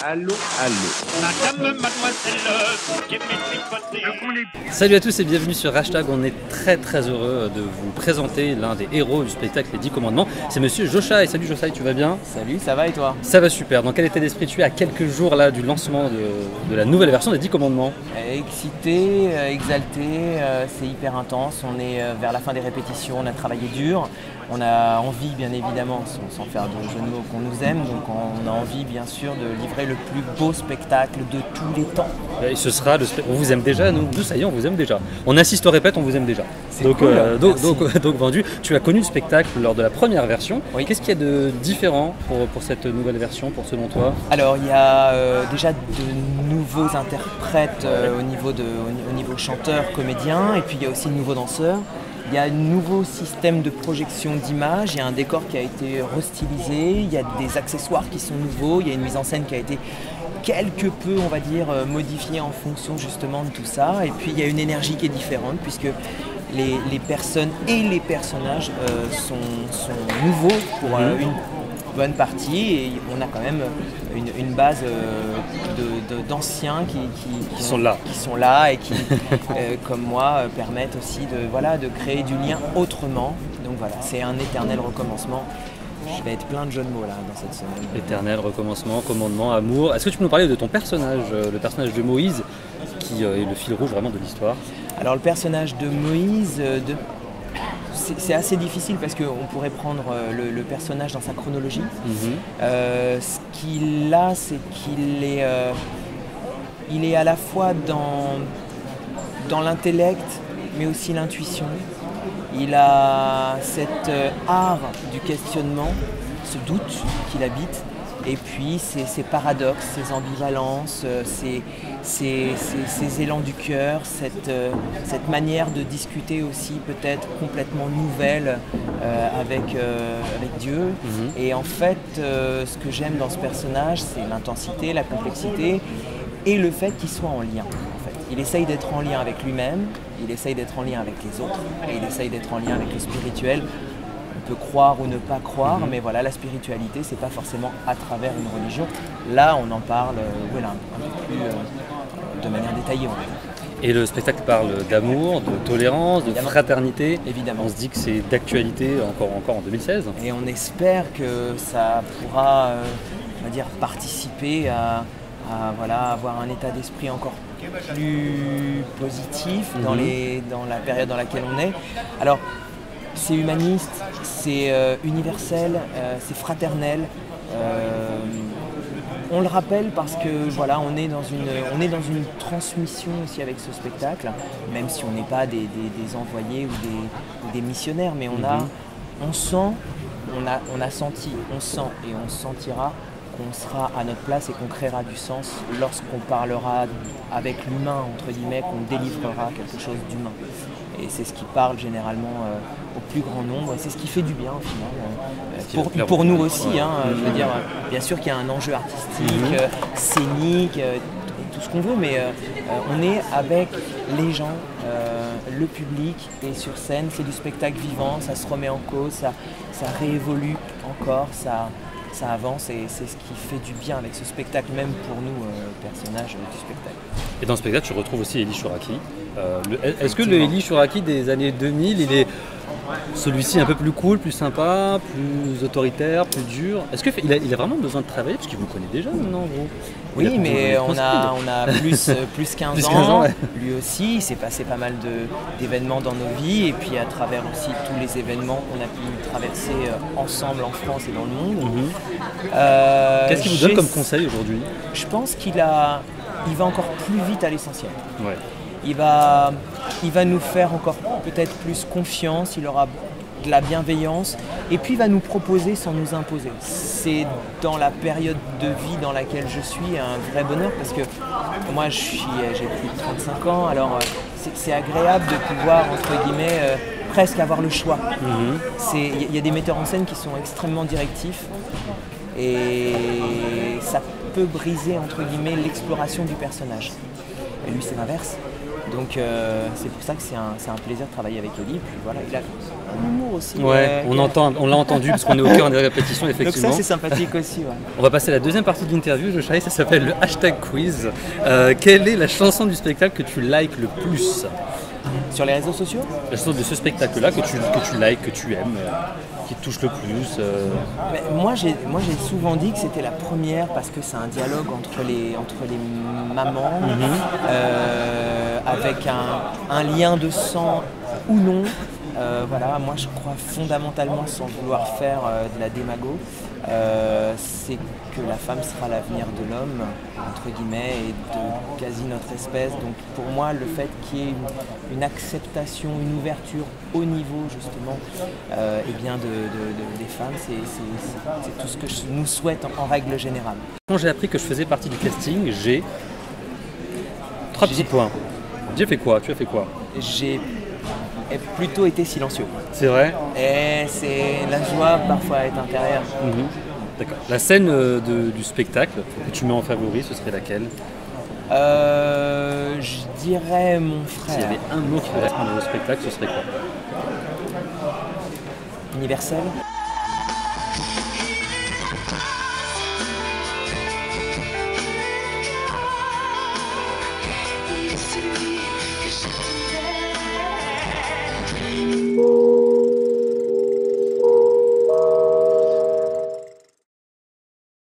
Allô, allô. Madame, mademoiselle, qui m'étricotait. Salut à tous et bienvenue sur Hashtag. On est très heureux de vous présenter l'un des héros du spectacle Les 10 Commandements. C'est monsieur Joshai. Salut Joshai, tu vas bien? Salut, ça va et toi? Ça va super. Dans quel état d'esprit tu es à quelques jours là du lancement de la nouvelle version des 10 Commandements? Excité, exalté, c'est hyper intense. On est vers la fin des répétitions, on a travaillé dur. On a envie, bien évidemment, sans faire de jeu de mots, qu'on nous aime. Donc on a envie, bien sûr, de livrer le plus beau spectacle de tous les temps. Et ce sera on vous aime déjà, nous ça y est, on vous aime déjà. On insiste, on répète, on vous aime déjà. Donc, cool, donc vendu. Tu as connu le spectacle lors de la première version. Oui. Qu'est-ce qu'il y a de différent pour cette nouvelle version, pour selon toi? Alors il y a déjà de nouveaux interprètes au niveau chanteur, comédien, et puis il y a aussi de nouveaux danseurs. Il y a un nouveau système de projection d'images, il y a un décor qui a été restylisé, il y a des accessoires qui sont nouveaux, il y a une mise en scène qui a été quelque peu, on va dire, modifiée en fonction justement de tout ça. Et puis il y a une énergie qui est différente puisque les personnes et les personnages sont nouveaux pour une bonne partie, et on a quand même une base d'anciens qui sont là et qui, comme moi, permettent aussi de créer du lien autrement. Donc voilà, c'est un éternel recommencement. Je vais être plein de jeux de mots là dans cette semaine. Éternel recommencement, commandement, amour. Est-ce que tu peux nous parler de ton personnage, le personnage de Moïse, qui est le fil rouge vraiment de l'histoire? Alors le personnage de Moïse, c'est assez difficile parce qu'on pourrait prendre le personnage dans sa chronologie. Ce qu'il a, c'est qu'il est, il est à la fois dans l'intellect, mais aussi l'intuition. Il a cet art du questionnement, ce doute qu'il habite, et puis ses paradoxes, ses ambivalences, ses élans du cœur, cette manière de discuter aussi peut-être complètement nouvelle avec Dieu. Et en fait, ce que j'aime dans ce personnage, c'est l'intensité, la complexité et le fait qu'il soit en lien. En fait. Il essaye d'être en lien avec lui-même, il essaye d'être en lien avec les autres, et il essaye d'être en lien avec le spirituel. On peut croire ou ne pas croire, mais voilà, la spiritualité, c'est pas forcément à travers une religion. Là, on en parle voilà, un peu plus de manière détaillée. Et le spectacle parle d'amour, de tolérance, de fraternité. Évidemment. On se dit que c'est d'actualité encore en 2016. Et on espère que ça pourra on va dire, participer à avoir un état d'esprit encore plus positif dans la période dans laquelle on est. Alors, c'est humaniste, c'est universel, c'est fraternel. On le rappelle parce que voilà, on est dans une transmission aussi avec ce spectacle, même si on n'est pas des envoyés ou des missionnaires, mais on sent, on a senti, on sent et on sentira qu'on sera à notre place et qu'on créera du sens lorsqu'on parlera avec l'humain, entre guillemets, qu'on délivrera quelque chose d'humain. Et c'est ce qui parle généralement au plus grand nombre, et c'est ce qui fait du bien au final. Pour nous aussi, je veux dire, bien sûr qu'il y a un enjeu artistique, scénique, tout ce qu'on veut, mais on est avec les gens, le public, et sur scène, c'est du spectacle vivant, ça se remet en cause, ça réévolue encore, ça avance, et c'est ce qui fait du bien avec ce spectacle, même pour nous, personnages du spectacle. Et dans le spectacle, tu retrouves aussi Elie Chouraqui. Est-ce que le Elie Chouraqui des années 2000, il est celui-ci un peu plus cool, plus sympa, plus autoritaire, plus dur? Est-ce qu'il a vraiment besoin de travailler? Parce qu'il vous connaît déjà maintenant, gros. Oui, mais on a plus 15 ans. Ouais. Lui aussi, il s'est passé pas mal d'événements dans nos vies, et puis à travers aussi tous les événements qu'on a pu traverser ensemble en France et dans le monde. Qu'est-ce qu'il vous donne comme conseil aujourd'hui? Je pense qu'il va encore plus vite à l'essentiel. Ouais. Il va nous faire encore peut-être plus confiance, il aura de la bienveillance, et puis il va nous proposer sans nous imposer. C'est dans la période de vie dans laquelle je suis un vrai bonheur, parce que moi j'ai plus de 35 ans, alors c'est agréable de pouvoir, entre guillemets, presque avoir le choix. Il y a des metteurs en scène qui sont extrêmement directifs, et ça peut briser, entre guillemets, l'exploration du personnage. Et lui, c'est l'inverse. Donc c'est pour ça que c'est un plaisir de travailler avec Elie. Puis voilà, l'humour aussi. Ouais, on l'a entendu parce qu'on est au cœur des répétitions, Donc effectivement. ça c'est sympathique aussi. Ouais. On va passer à la deuxième partie de l'interview, Joshua, ça s'appelle le hashtag quiz. Quelle est la chanson du spectacle que tu likes le plus? Sur les réseaux sociaux? La chanson de ce spectacle-là que tu likes, que tu aimes, qui te touche le plus. Mais moi j'ai souvent dit que c'était la première parce que c'est un dialogue entre les mamans avec un lien de sang ou non. Voilà, moi je crois fondamentalement, sans vouloir faire de la démago, c'est que la femme sera l'avenir de l'homme, entre guillemets, et de quasi notre espèce. Donc pour moi, le fait qu'il y ait une acceptation, une ouverture au niveau justement eh bien des femmes, c'est tout ce que je nous souhaite en règle générale. Quand j'ai appris que je faisais partie du casting, j'ai 3 petits points. J'ai fait quoi? Tu as fait quoi? J'ai plutôt été silencieux. C'est vrai? Et c'est la joie parfois est intérieure. D'accord. La scène du spectacle que tu mets en favori, ce serait laquelle? Je dirais mon S'il y frère. avait un mot qui correspondait au spectacle, ce serait quoi? Universel.